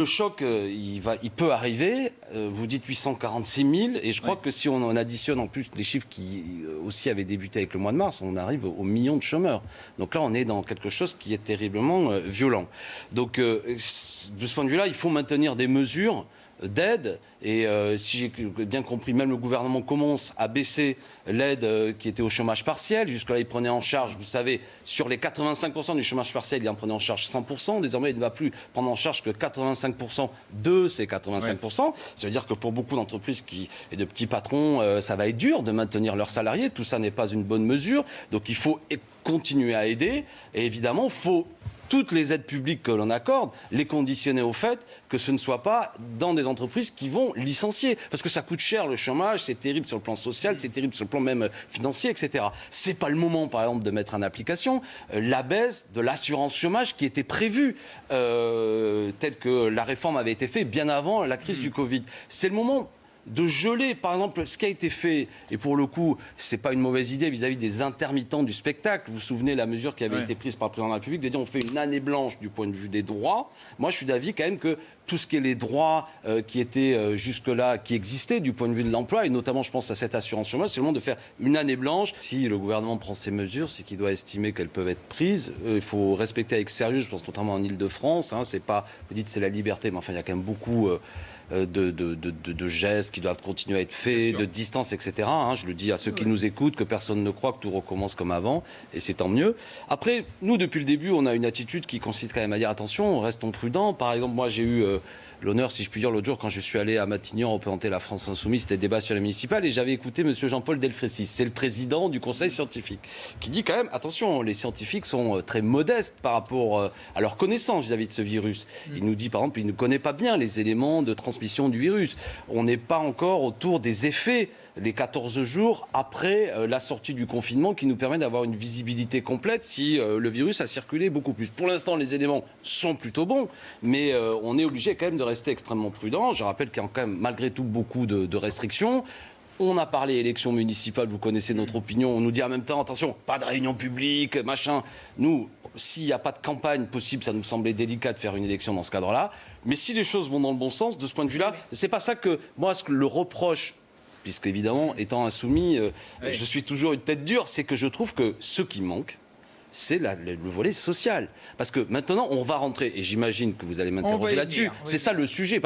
Le choc, il peut arriver. Vous dites 846 000, et je crois que si on en additionne en plus les chiffres qui aussi avaient débuté avec le mois de mars, on arrive aux millions de chômeurs. Donc là, on est dans quelque chose qui est terriblement violent. Donc, de ce point de vue-là, il faut maintenir des mesures d'aide, et si j'ai bien compris, même le gouvernement commence à baisser l'aide qui était au chômage partiel. Jusque-là, il prenait en charge, vous savez, sur les 85% du chômage partiel, il en prenait en charge 100%. Désormais, il ne va plus prendre en charge que 85% de ces 85%. Ouais. Ça veut dire que pour beaucoup d'entreprises et de petits patrons, ça va être dur de maintenir leurs salariés. Tout ça n'est pas une bonne mesure. Donc il faut continuer à aider. Et évidemment, il faut toutes les aides publiques que l'on accorde, les conditionner au fait que ce ne soit pas dans des entreprises qui vont licencier. Parce que ça coûte cher le chômage, c'est terrible sur le plan social, c'est terrible sur le plan même financier, etc. C'est pas le moment, par exemple, de mettre en application la baisse de l'assurance chômage qui était prévue, telle que la réforme avait été faite bien avant la crise du Covid. C'est le moment de geler, par exemple, ce qui a été fait, et pour le coup, c'est pas une mauvaise idée vis-à-vis des intermittents du spectacle. Vous vous souvenez la mesure qui avait été prise par le président de la République, de dire on fait une année blanche du point de vue des droits. Moi, je suis d'avis quand même que tout ce qui est les droits qui étaient jusque-là, qui existaient du point de vue de l'emploi, et notamment, je pense à cette assurance chômage, c'est le moment de faire une année blanche. Si le gouvernement prend ces mesures, c'est qu'il doit estimer qu'elles peuvent être prises. Il faut respecter avec sérieux, je pense notamment en Ile-de-France. C'est pas, vous dites c'est la liberté, mais enfin, il y a quand même beaucoup de gestes qui doivent continuer à être faits, de distance, etc. Je le dis à ceux qui nous écoutent, que personne ne croit que tout recommence comme avant, et c'est tant mieux. Après, nous, depuis le début, on a une attitude qui consiste quand même à dire attention, restons prudents. Par exemple, moi, j'ai eu l'honneur, si je puis dire, l'autre jour, quand je suis allé à Matignon représenter la France Insoumise, c'était débat sur les municipales, et j'avais écouté M. Jean-Paul Delfrécy, c'est le président du Conseil scientifique, qui dit quand même, attention, les scientifiques sont très modestes par rapport à leur connaissance vis-à-vis de ce virus. Il nous dit, par exemple, il ne connaît pas bien les éléments de transmission du virus. On n'est pas encore autour des effets les 14 jours après la sortie du confinement qui nous permet d'avoir une visibilité complète si le virus a circulé beaucoup plus. Pour l'instant, les éléments sont plutôt bons, mais on est obligé quand même de rester extrêmement prudent. Je rappelle qu'il y a quand même malgré tout beaucoup de restrictions. On a parlé élections municipales, vous connaissez notre opinion. On nous dit en même temps, attention, pas de réunion publique, machin. Nous, s'il n'y a pas de campagne possible, ça nous semblait délicat de faire une élection dans ce cadre-là. Mais si les choses vont dans le bon sens, de ce point de vue-là, c'est pas ça que moi, le reproche, puisque évidemment, étant insoumis, je suis toujours une tête dure, c'est que je trouve que ce qui manque, c'est le volet social. Parce que maintenant, on va rentrer, et j'imagine que vous allez m'interroger là-dessus, c'est ça le sujet.